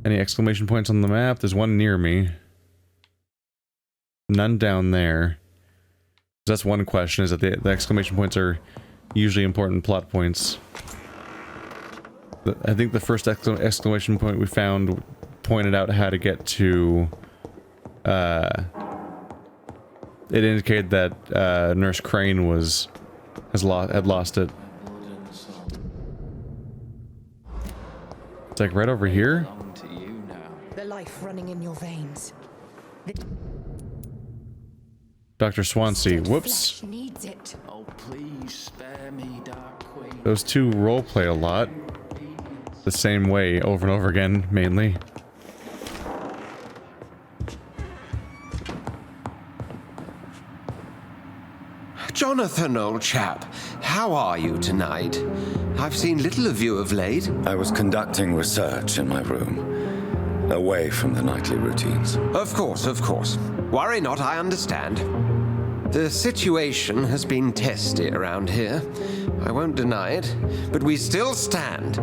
Any exclamation points on the map? There's one near me. None down there. That's one question, is that the exclamation points are usually important plot points. I think the first exclamation point we found pointed out how to get to... it indicated that Nurse Crane had lost it. It's like right over here? The life running in your veins. Dr. Swansea. Whoops. Needs it. Oh, please spare me, Dark Queen. Those two roleplay a lot. The same way over and over again, mainly. Jonathan, old chap, how are you tonight? I've seen little of you of late. I was conducting research in my room, away from the nightly routines. Of course, of course. Worry not, I understand. The situation has been testy around here. I won't deny it, but we still stand.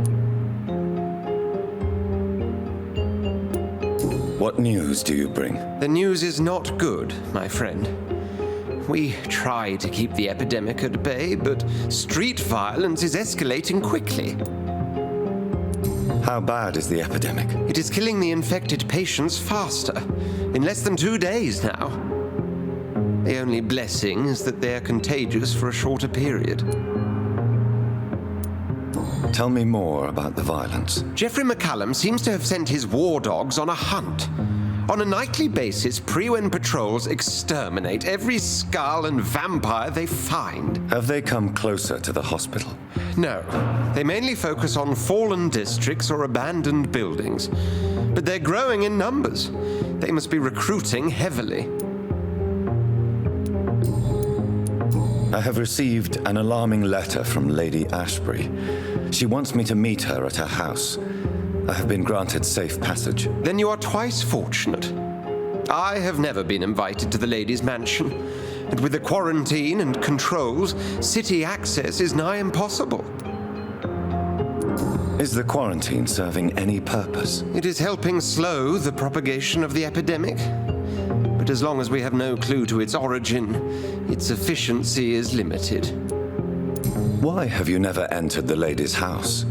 What news do you bring? The news is not good, my friend. We try to keep the epidemic at bay, but street violence is escalating quickly. How bad is the epidemic? It is killing the infected patients faster, in less than 2 days now. The only blessing is that they are contagious for a shorter period. Tell me more about the violence. Jeffrey McCallum seems to have sent his war dogs on a hunt. On a nightly basis, Prewen patrols exterminate every skull and vampire they find. Have they come closer to the hospital? No. They mainly focus on fallen districts or abandoned buildings. But they're growing in numbers. They must be recruiting heavily. I have received an alarming letter from Lady Ashbury. She wants me to meet her at her house. I have been granted safe passage. Then you are twice fortunate. I have never been invited to the lady's mansion, and with the quarantine and controls, city access is nigh impossible. Is the quarantine serving any purpose? It is helping slow the propagation of the epidemic. But as long as we have no clue to its origin, its efficiency is limited. Why have you never entered the lady's house?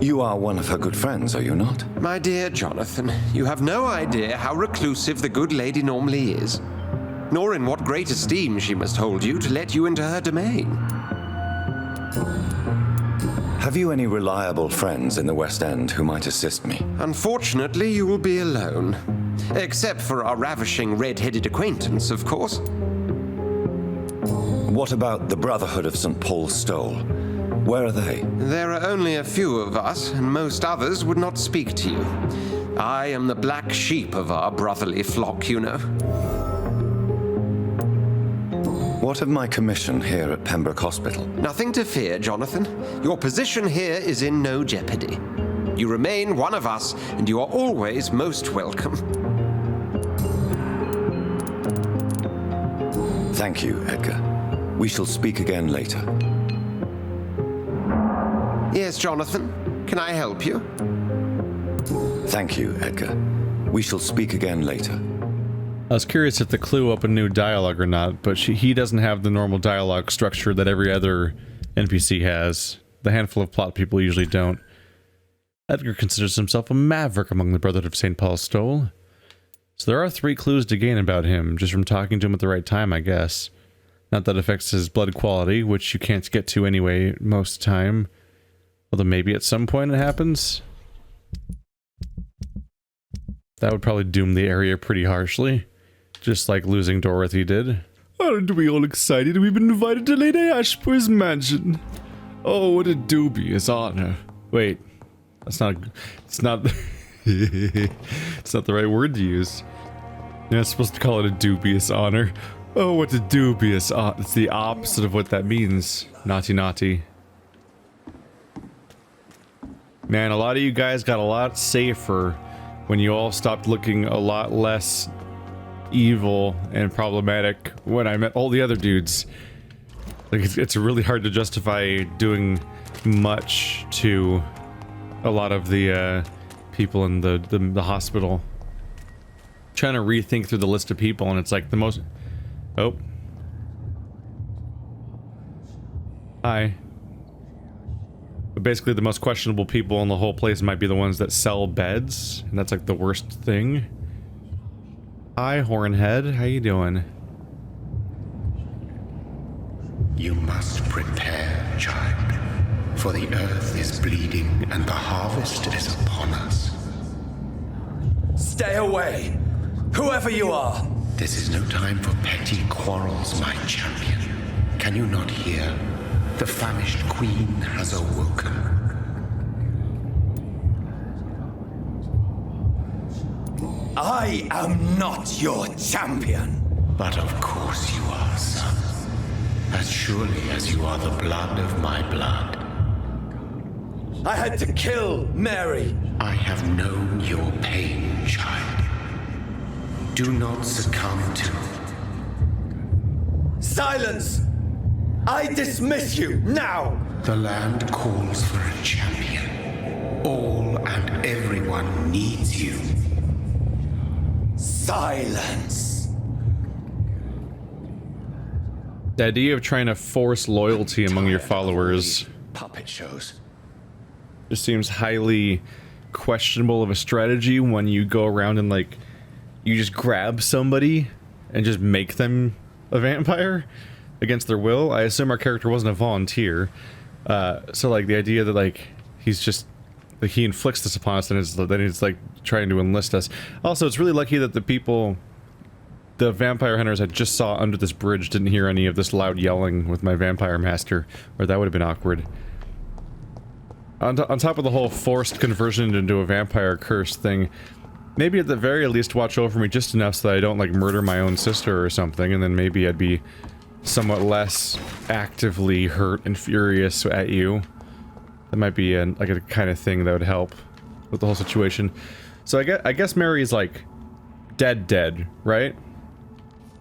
You are one of her good friends, are you not? My dear Jonathan, you have no idea how reclusive the good lady normally is, nor in what great esteem she must hold you to let you into her domain. Have you any reliable friends in the West End who might assist me? Unfortunately, you will be alone. Except for our ravishing red-headed acquaintance, of course. What about the Brotherhood of St. Paul's Stole? Where are they? There are only a few of us, and most others would not speak to you. I am the black sheep of our brotherly flock, you know. What of my commission here at Pembroke Hospital? Nothing to fear, Jonathan. Your position here is in no jeopardy. You remain one of us, and you are always most welcome. Thank you, Edgar. We shall speak again later. Yes, Jonathan. Can I help you? Thank you, Edgar. We shall speak again later. I was curious if the clue opened new dialogue or not, but he doesn't have the normal dialogue structure that every other NPC has. The handful of plot people usually don't. Edgar considers himself a maverick among the Brotherhood of St. Paul's Stole. So there are 3 clues to gain about him, just from talking to him at the right time, I guess. Not that affects his blood quality, which you can't get to anyway most of the time. Although maybe at some point it happens. That would probably doom the area pretty harshly. Just like losing Dorothy did. Aren't we all excited? We've been invited to Lady Ashbury's mansion. Oh, what a dubious honor. Wait. That's not... It's not... It's not the right word to use. You're not supposed to call it a dubious honor. Oh, what a dubious honor. It's the opposite of what that means. Naughty, naughty. Man, a lot of you guys got a lot safer when you all stopped looking a lot less evil and problematic when I met all the other dudes. Like, it's really hard to justify doing much to a lot of the people in the hospital. Trying to rethink through the list of people, and it's like the most... Oh. Hi. But basically the most questionable people in the whole place might be the ones that sell beds, and that's like the worst thing. Hi, Hornhead. How you doing? You must prepare, child, for the earth is bleeding and the harvest is upon us. Stay away, whoever you are. This is no time for petty quarrels, my champion. Can you not hear? The famished queen has awoken. I am not your champion. But of course you are, son. As surely as you are the blood of my blood. I had to kill Mary. I have known your pain, child. Do not succumb to... Silence! I dismiss you, now! The land calls for a champion. All and everyone needs you. Silence! The idea of trying to force loyalty among your followers Puppet shows. just seems highly questionable of a strategy when you go around and like you just grab somebody and just make them a vampire against their will. I assume our character wasn't a volunteer, so like the idea that like he's just like he inflicts this upon us and then he's like trying to enlist us. Also, it's really lucky that the vampire hunters I just saw under this bridge didn't hear any of this loud yelling with my vampire master, or that would have been awkward. On top of the whole forced conversion into a vampire curse thing, maybe at the very least watch over me just enough so that I don't like murder my own sister or something, and then maybe I'd be somewhat less actively hurt and furious at you. That might be like a kind of thing that would help with the whole situation. So I guess Mary's like dead, right?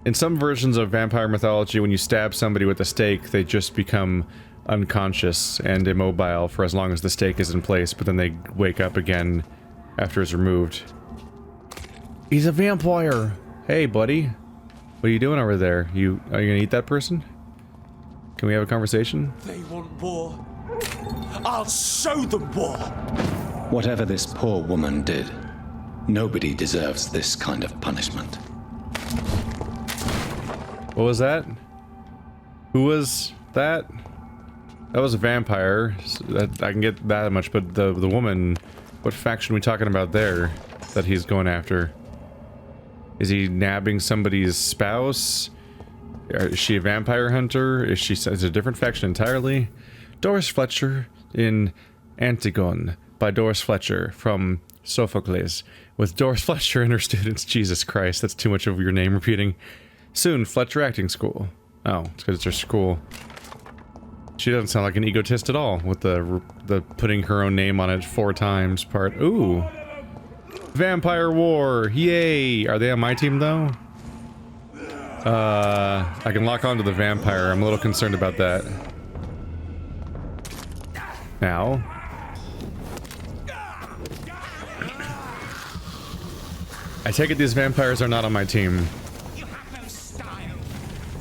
In some versions of vampire mythology, when you stab somebody with a stake, they just become unconscious and immobile for as long as the stake is in place, but then they wake up again after it's removed. He's a vampire! Hey, buddy. What are you doing over there? Are you gonna eat that person? Can we have a conversation? They want war. I'll show them war! Whatever this poor woman did, nobody deserves this kind of punishment. What was that? Who was that? That was a vampire. So I can get that much, but the woman, what faction are we talking about there that he's going after? Is he nabbing somebody's spouse? Is she a vampire hunter? Is it a different faction entirely? Doris Fletcher in Antigone by Doris Fletcher from Sophocles, with Doris Fletcher and her students. Jesus Christ, that's too much of your name repeating. Soon, Fletcher Acting School. Oh, it's because it's her school. She doesn't sound like an egotist at all with the putting her own name on it 4 times part. Ooh. Vampire War! Yay! Are they on my team though? I can lock onto the vampire. I'm a little concerned about that. Now. I take it these vampires are not on my team.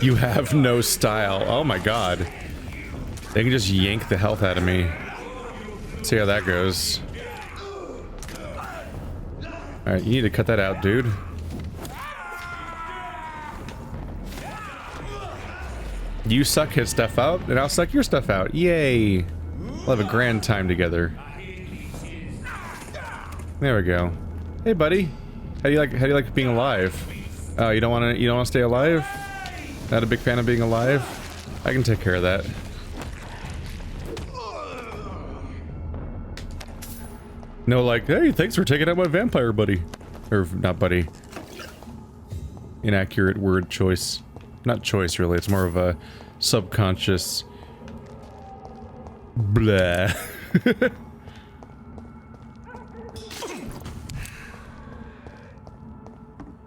You have no style. Oh my god. They can just yank the health out of me. Let's see how that goes. Alright, you need to cut that out, dude. You suck his stuff out, and I'll suck your stuff out. Yay! We'll have a grand time together. There we go. Hey, buddy. How do you like being alive? Oh, you don't want to stay alive? Not a big fan of being alive? I can take care of that. No, like, hey, thanks for taking out my vampire buddy. Or, not buddy. Inaccurate word choice. Not choice, really. It's more of a subconscious... blah.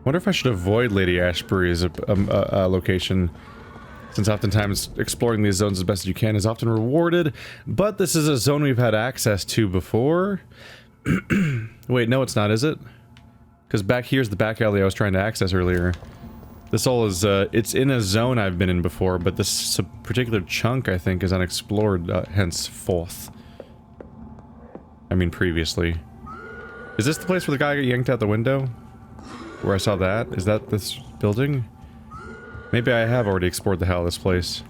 Wonder if I should avoid Lady Ashbury's location, since oftentimes exploring these zones as best as you can is often rewarded, but this is a zone we've had access to before. Wait, no it's not, is it? Because back here's the back alley I was trying to access earlier. This all is, it's in a zone I've been in before, but this particular chunk, I think, is unexplored, henceforth. I mean, previously. Is this the place where the guy got yanked out the window? Where I saw that? Is that this building? Maybe I have already explored the hell of this place.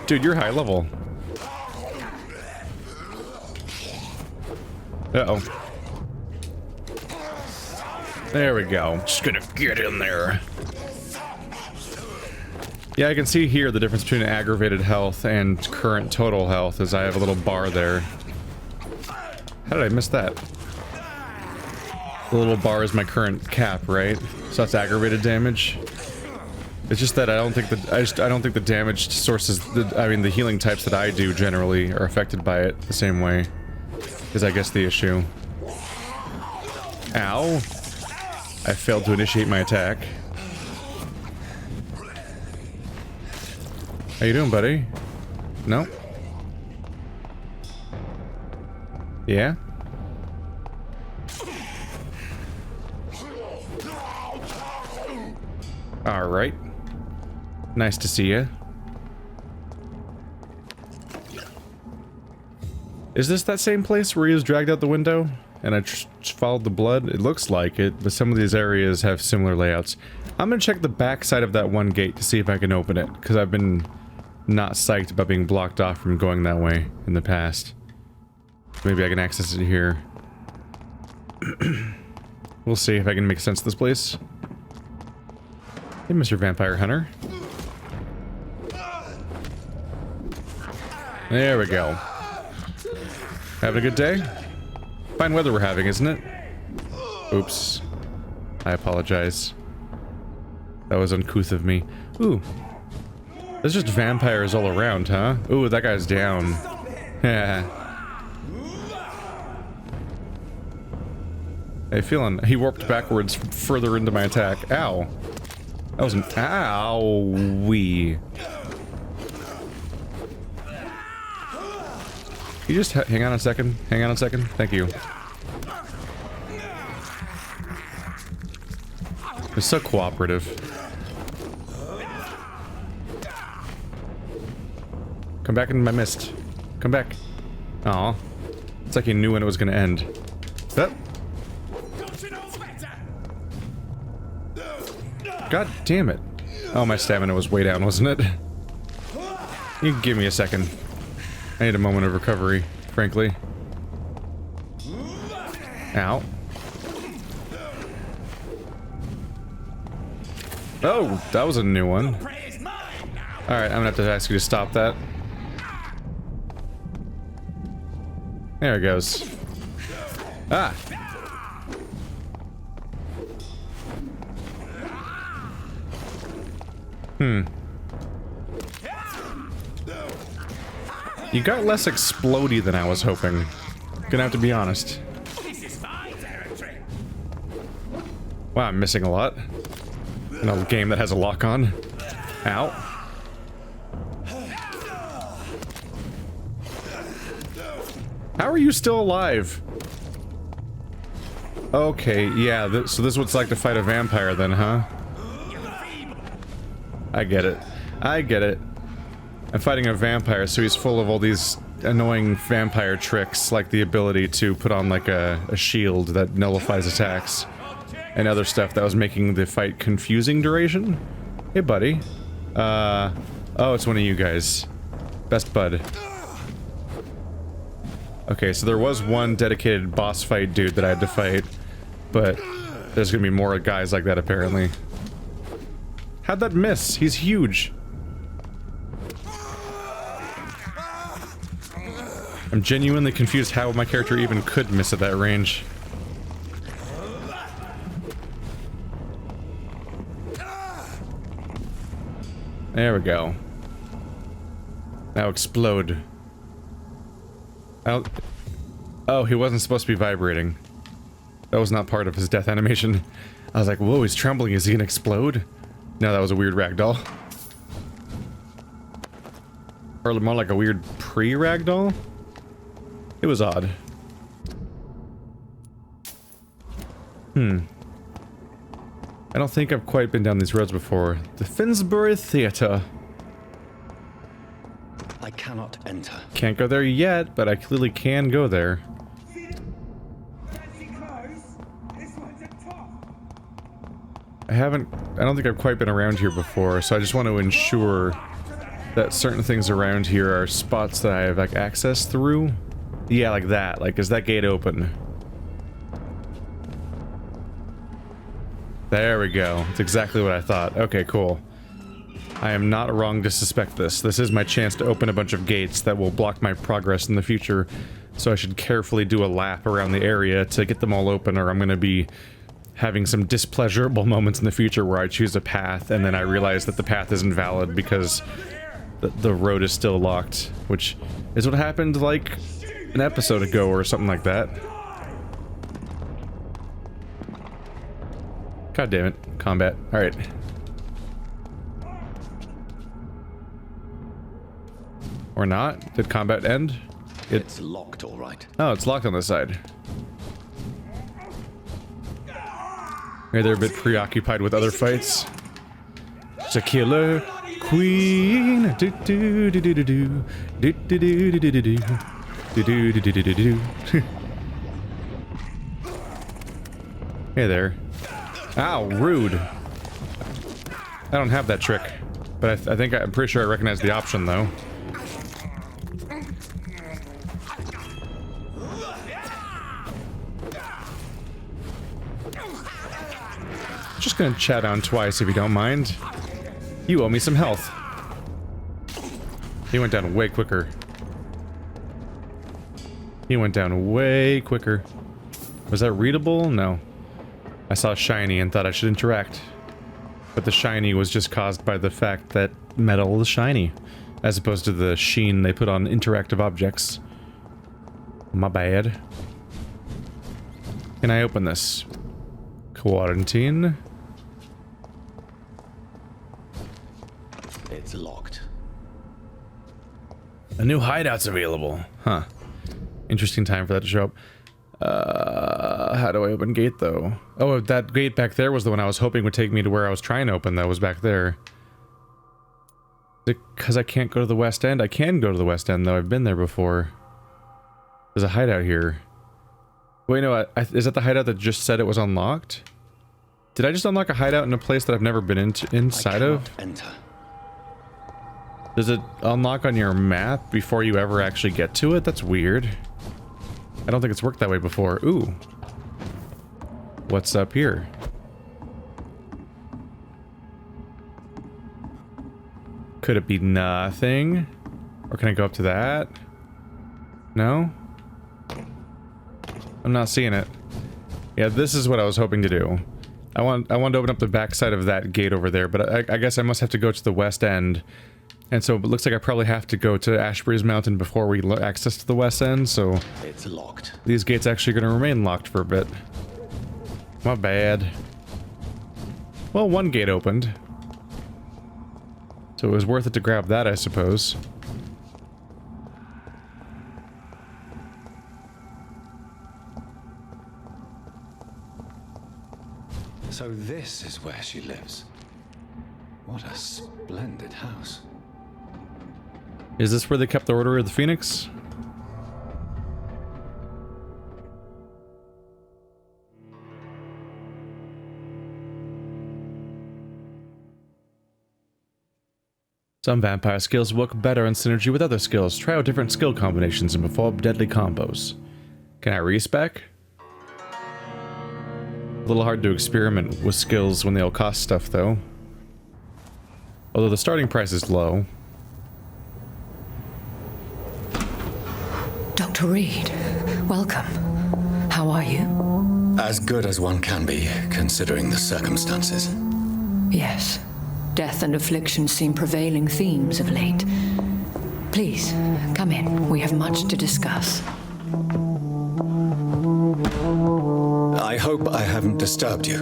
Dude, you're high level. Uh-oh. There we go. Just gonna get in there. Yeah, I can see here the difference between aggravated health and current total health, as I have a little bar there. How did I miss that? The little bar is my current cap, right? So that's aggravated damage. It's just that I don't think that I don't think the damaged sources, the healing types that I do generally are affected by it the same way. Is I guess the issue. Ow. I failed to initiate my attack. How you doing, buddy? No? Yeah? Alright. Nice to see you. Is this that same place where he was dragged out the window? And I followed the blood? It looks like it, but some of these areas have similar layouts. I'm gonna check the back side of that one gate to see if I can open it, because I've been not psyched about being blocked off from going that way in the past. Maybe I can access it here. We'll see if I can make sense of this place. Hey, Mr. Vampire Hunter. There we go. Having a good day? Fine weather we're having, isn't it? Oops. I apologize. That was uncouth of me. Ooh. There's just vampires all around, huh? Ooh, that guy's down. Yeah. Hey, feeling... He warped backwards further into my attack. Ow. That was an... Ow-wee. Can you just hang on a second? Hang on a second? Thank you. It's so cooperative. Come back into my mist. Come back. Aw. It's like he knew when it was gonna end. That. God damn it. Oh, my stamina was way down, wasn't it? You can give me a second. I need a moment of recovery, frankly. Ow. Oh, that was a new one. Alright, I'm gonna have to ask you to stop that. There it goes. Ah! You got less explodey than I was hoping. Gonna have to be honest. Wow, I'm missing a lot. In a game that has a lock on. Ow. How are you still alive? Okay, yeah, so this is what it's like to fight a vampire then, huh? I get it. I get it. I'm fighting a vampire, so he's full of all these annoying vampire tricks, like the ability to put on like a shield that nullifies attacks, and other stuff that was making the fight confusing duration. Hey, buddy. Oh, it's one of you guys. Best bud. Okay, so there was one dedicated boss fight dude that I had to fight, but there's gonna be more guys like that apparently. How'd that miss? He's huge. I'm genuinely confused how my character even could miss at that range. There we go. Now explode. Oh, he wasn't supposed to be vibrating. That was not part of his death animation. I was like, whoa, he's trembling. Is he gonna explode? No, that was a weird ragdoll. Or more like a weird pre-ragdoll? It was odd. I don't think I've quite been down these roads before. The Finsbury Theatre. I cannot enter. Can't go there yet, but I clearly can go there. I don't think I've quite been around here before, so I just want to ensure that certain things around here are spots that I have like access through. Yeah, like that. Like, is that gate open? There we go. That's exactly what I thought. Okay, cool. I am not wrong to suspect this. This is my chance to open a bunch of gates that will block my progress in the future, so I should carefully do a lap around the area to get them all open, or I'm going to be having some displeasurable moments in the future where I choose a path and then I realize that the path isn't valid because the road is still locked, which is what happened like an episode ago or something like that. God damn it. Combat. Alright. Or not? Did combat end? It's locked, all right. Oh, it's locked on this side. Maybe they're a bit preoccupied with other fights. It's a killer queen. Do do do do do do do do do do do do do do do do do. Hey there. Ow, rude. I don't have that trick, but I'm pretty sure I recognize the option though. Just gonna chat on twice if you don't mind. You owe me some health. He went down way quicker. He went down way quicker. Was that readable? No. I saw shiny and thought I should interact. But the shiny was just caused by the fact that metal is shiny, as opposed to the sheen they put on interactive objects. My bad. Can I open this? Quarantine. It's locked. A new hideout's available. Huh. Interesting time for that to show up. How do I open gate though? Oh, that gate back there was the one I was hoping would take me to where I was trying to open. That was back there. Because I can't go to the west end? I can go to the west end though. I've been there before. There's a hideout here. Wait, no, is that the hideout that just said it was unlocked? Did I just unlock a hideout in a place that I've never been inside of? Enter. Does it unlock on your map before you ever actually get to it? That's weird. I don't think it's worked that way before. Ooh. What's up here? Could it be nothing? Or can I go up to that? No? I'm not seeing it. Yeah, this is what I was hoping to do. I wanted to open up the backside of that gate over there, but I guess I must have to go to the west end. And so it looks like I probably have to go to Ashbury's Mountain before we access to the west end, so... It's locked. These gates actually going to remain locked for a bit. My bad. Well, one gate opened. So it was worth it to grab that, I suppose. So this is where she lives. What a splendid house. Is this where they kept the Order of the Phoenix? Some vampire skills work better in synergy with other skills. Try out different skill combinations and perform deadly combos. Can I respec? A little hard to experiment with skills when they all cost stuff, though. Although the starting price is low. Dr. Reid, welcome. How are you? As good as one can be, considering the circumstances. Yes. Death and affliction seem prevailing themes of late. Please, come in. We have much to discuss. I hope I haven't disturbed you.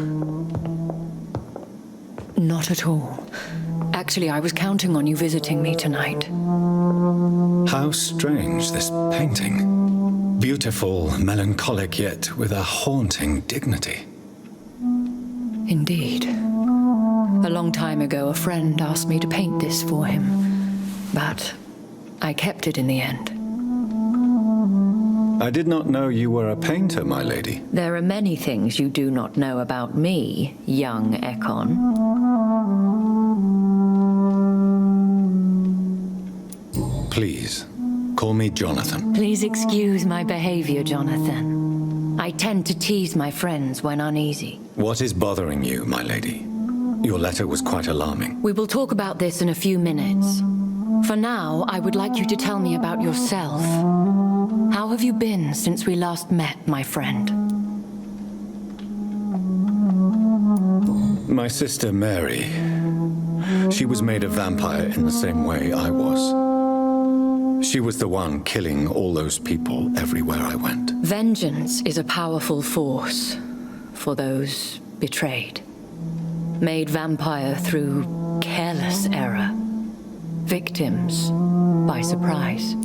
Not at all. Actually, I was counting on you visiting me tonight. How strange, this painting. Beautiful, melancholic, yet with a haunting dignity. Indeed. A long time ago, a friend asked me to paint this for him, but I kept it in the end. I did not know you were a painter, my lady. There are many things you do not know about me, young Ekon. Please, call me Jonathan. Please excuse my behavior, Jonathan. I tend to tease my friends when uneasy. What is bothering you, my lady? Your letter was quite alarming. We will talk about this in a few minutes. For now, I would like you to tell me about yourself. How have you been since we last met, my friend? My sister Mary, she was made a vampire in the same way I was. She was the one killing all those people everywhere I went. Vengeance is a powerful force for those betrayed. Made vampire through careless error. Victims by surprise.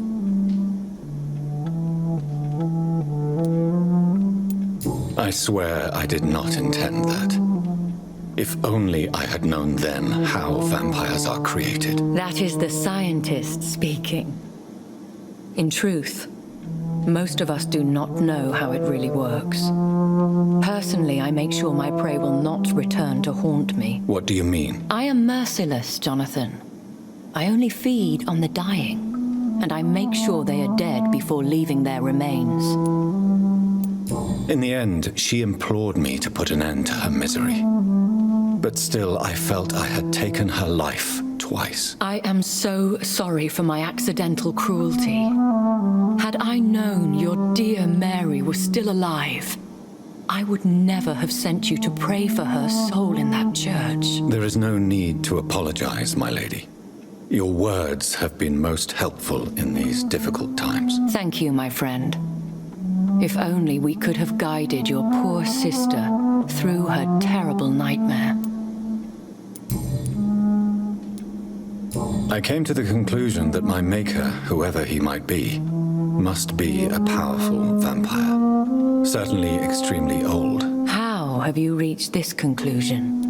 I swear I did not intend that. If only I had known then how vampires are created. That is the scientist speaking. In truth, most of us do not know how it really works. Personally, I make sure my prey will not return to haunt me. What do you mean? I am merciless, Jonathan. I only feed on the dying, and I make sure they are dead before leaving their remains. In the end, she implored me to put an end to her misery. But still, I felt I had taken her life twice. I am so sorry for my accidental cruelty. Had I known your dear Mary was still alive, I would never have sent you to pray for her soul in that church. There is no need to apologize, my lady. Your words have been most helpful in these difficult times. Thank you, my friend. If only we could have guided your poor sister through her terrible nightmare. I came to the conclusion that my maker, whoever he might be, must be a powerful vampire. Certainly extremely old. How have you reached this conclusion?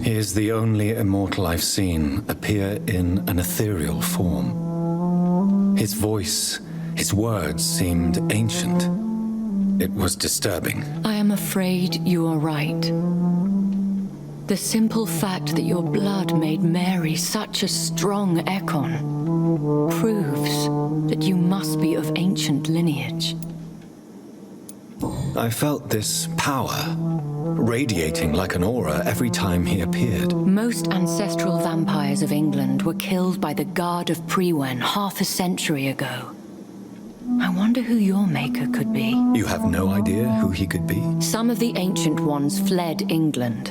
He is the only immortal I've seen appear in an ethereal form. His voice, his words seemed ancient. It was disturbing. I am afraid you are right. The simple fact that your blood made Mary such a strong Ekon proves that you must be of ancient lineage. I felt this power radiating like an aura every time he appeared. Most ancestral vampires of England were killed by the Guard of Prewen half a century ago. I wonder who your maker could be. You have no idea who he could be? Some of the ancient ones fled England.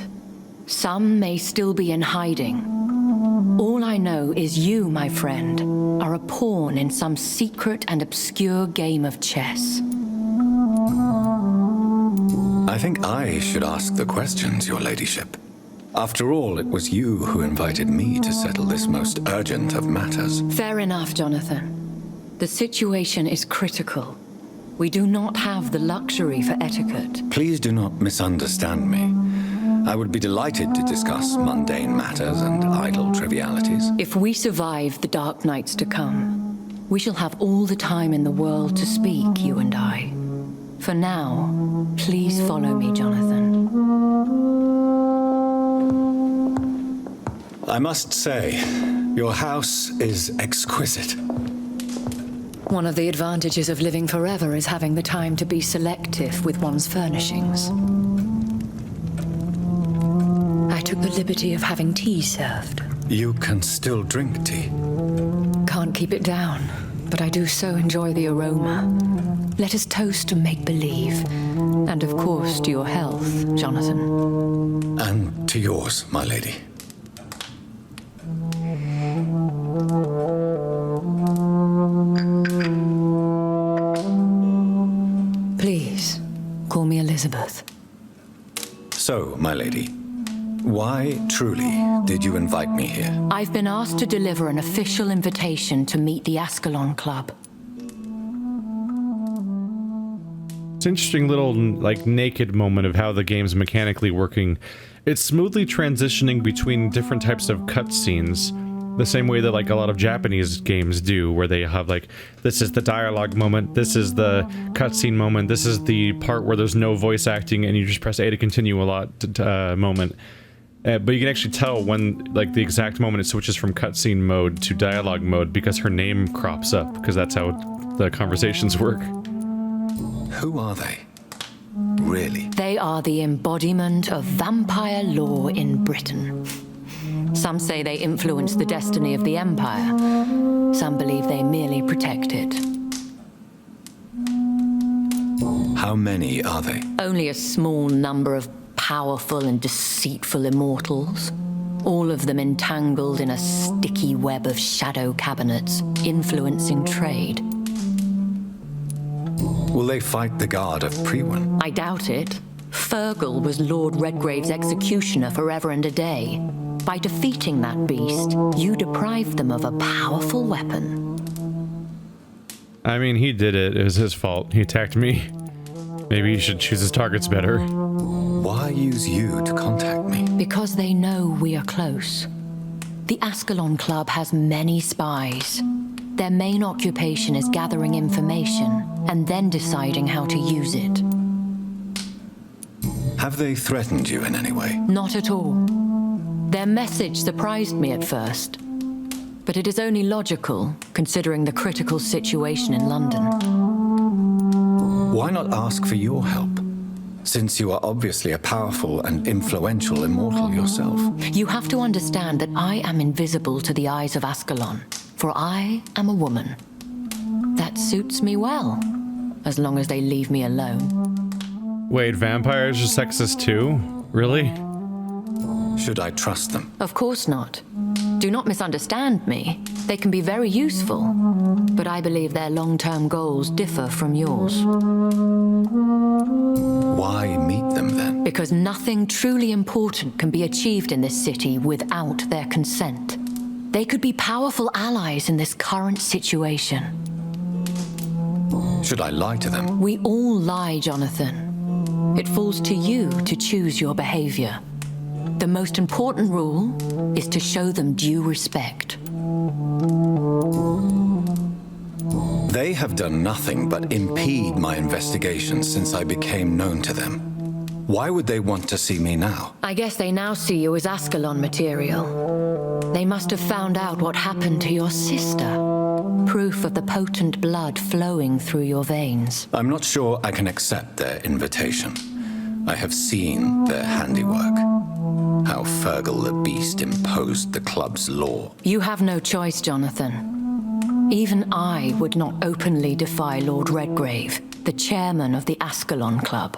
Some may still be in hiding. All I know is you, my friend, are a pawn in some secret and obscure game of chess. I think I should ask the questions, your ladyship. After all, it was you who invited me to settle this most urgent of matters. Fair enough, Jonathan. The situation is critical. We do not have the luxury for etiquette. Please do not misunderstand me. I would be delighted to discuss mundane matters and idle trivialities. If we survive the dark nights to come, we shall have all the time in the world to speak, you and I. For now, please follow me, Jonathan. I must say, your house is exquisite. One of the advantages of living forever is having the time to be selective with one's furnishings. I took the liberty of having tea served. You can still drink tea. Can't keep it down, but I do so enjoy the aroma. Let us toast to make-believe. And of course to your health, Jonathan. And to yours, my lady. Please, call me Elizabeth. So, my lady, why truly did you invite me here? I've been asked to deliver an official invitation to meet the Ascalon Club. It's an interesting little, like, naked moment of how the game's mechanically working. It's smoothly transitioning between different types of cutscenes, the same way that, like, a lot of Japanese games do, where they have, like, this is the dialogue moment, this is the cutscene moment, this is the part where there's no voice acting and you just press A to continue a lot moment. But you can actually tell when, like, the exact moment it switches from cutscene mode to dialogue mode because her name crops up, because that's how the conversations work. Who are they? Really? They are the embodiment of vampire law in Britain. Some say they influence the destiny of the Empire. Some believe they merely protect it. How many are they? Only a small number of powerful and deceitful immortals, all of them entangled in a sticky web of shadow cabinets, influencing trade. Will they fight the guard of Priwen? I doubt it. Fergal was Lord Redgrave's executioner forever and a day. By defeating that beast, you deprived them of a powerful weapon. I mean, he did it. It was his fault. He attacked me. Maybe he should choose his targets better. Why use you to contact me? Because they know we are close. The Ascalon Club has many spies. Their main occupation is gathering information and then deciding how to use it. Have they threatened you in any way? Not at all. Their message surprised me at first, but it is only logical, considering the critical situation in London. Why not ask for your help? Since you are obviously a powerful and influential immortal yourself. You have to understand that I am invisible to the eyes of Ascalon, for I am a woman. That suits me well, as long as they leave me alone. Wait, vampires are sexist too? Really? Should I trust them? Of course not. Do not misunderstand me. They can be very useful, but I believe their long-term goals differ from yours. Why meet them then? Because nothing truly important can be achieved in this city without their consent. They could be powerful allies in this current situation. Should I lie to them? We all lie, Jonathan. It falls to you to choose your behavior. The most important rule is to show them due respect. They have done nothing but impede my investigation since I became known to them. Why would they want to see me now? I guess they now see you as Ascalon material. They must have found out what happened to your sister. Proof of the potent blood flowing through your veins. I'm not sure I can accept their invitation. I have seen their handiwork. How Fergal the Beast imposed the club's law. You have no choice, Jonathan. Even I would not openly defy Lord Redgrave, the chairman of the Ascalon Club.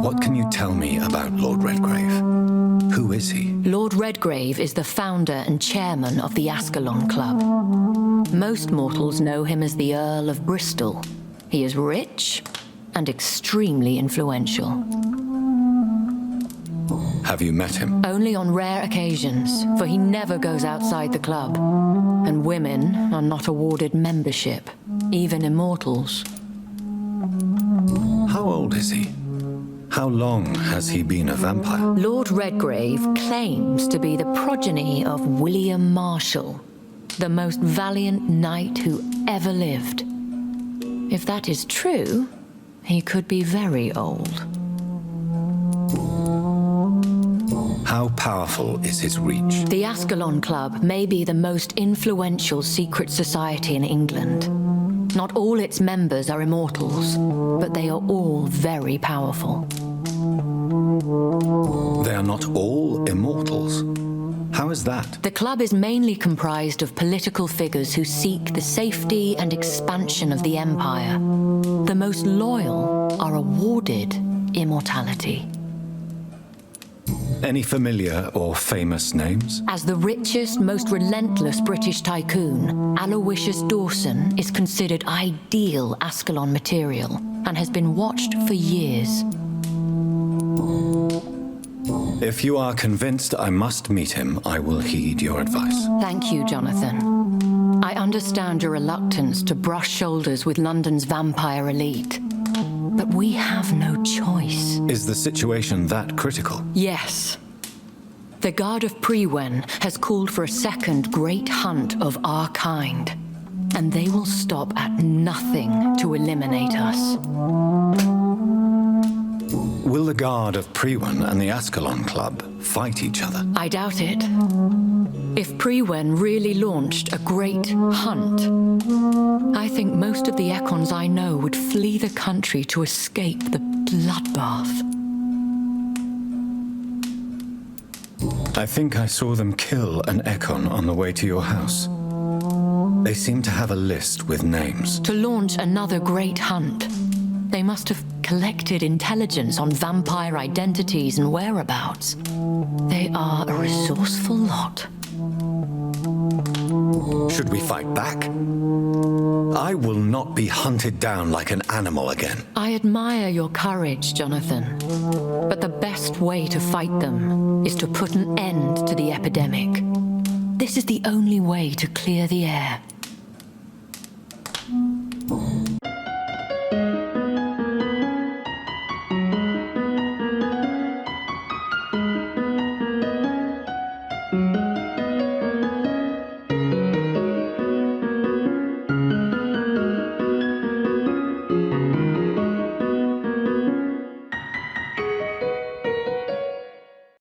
What can you tell me about Lord Redgrave? Who is he? Lord Redgrave is the founder and chairman of the Ascalon Club. Most mortals know him as the Earl of Bristol. He is rich and extremely influential. Have you met him? Only on rare occasions, for he never goes outside the club. And women are not awarded membership, even immortals. How old is he? How long has he been a vampire? Lord Redgrave claims to be the progeny of William Marshall, the most valiant knight who ever lived. If that is true, he could be very old. How powerful is his reach? The Ascalon Club may be the most influential secret society in England. Not all its members are immortals, but they are all very powerful. They are not all immortals. How is that? The club is mainly comprised of political figures who seek the safety and expansion of the Empire. The most loyal are awarded immortality. Any familiar or famous names? As the richest, most relentless British tycoon, Aloysius Dawson is considered ideal Ascalon material and has been watched for years. If you are convinced I must meet him, I will heed your advice. Thank you, Jonathan. I understand your reluctance to brush shoulders with London's vampire elite. But we have no choice. Is the situation that critical? Yes. The Guard of Prewen has called for a second great hunt of our kind. And they will stop at nothing to eliminate us. Will the Guard of Prewen and the Ascalon Club fight each other? I doubt it. If Prewen really launched a great hunt, I think most of the Ekons I know would flee the country to escape the bloodbath. I think I saw them kill an Ekon on the way to your house. They seem to have a list with names. To launch another great hunt, they must have collected intelligence on vampire identities and whereabouts. They are a resourceful lot. Should we fight back? I will not be hunted down like an animal again. I admire your courage, Jonathan. But the best way to fight them is to put an end to the epidemic. This is the only way to clear the air.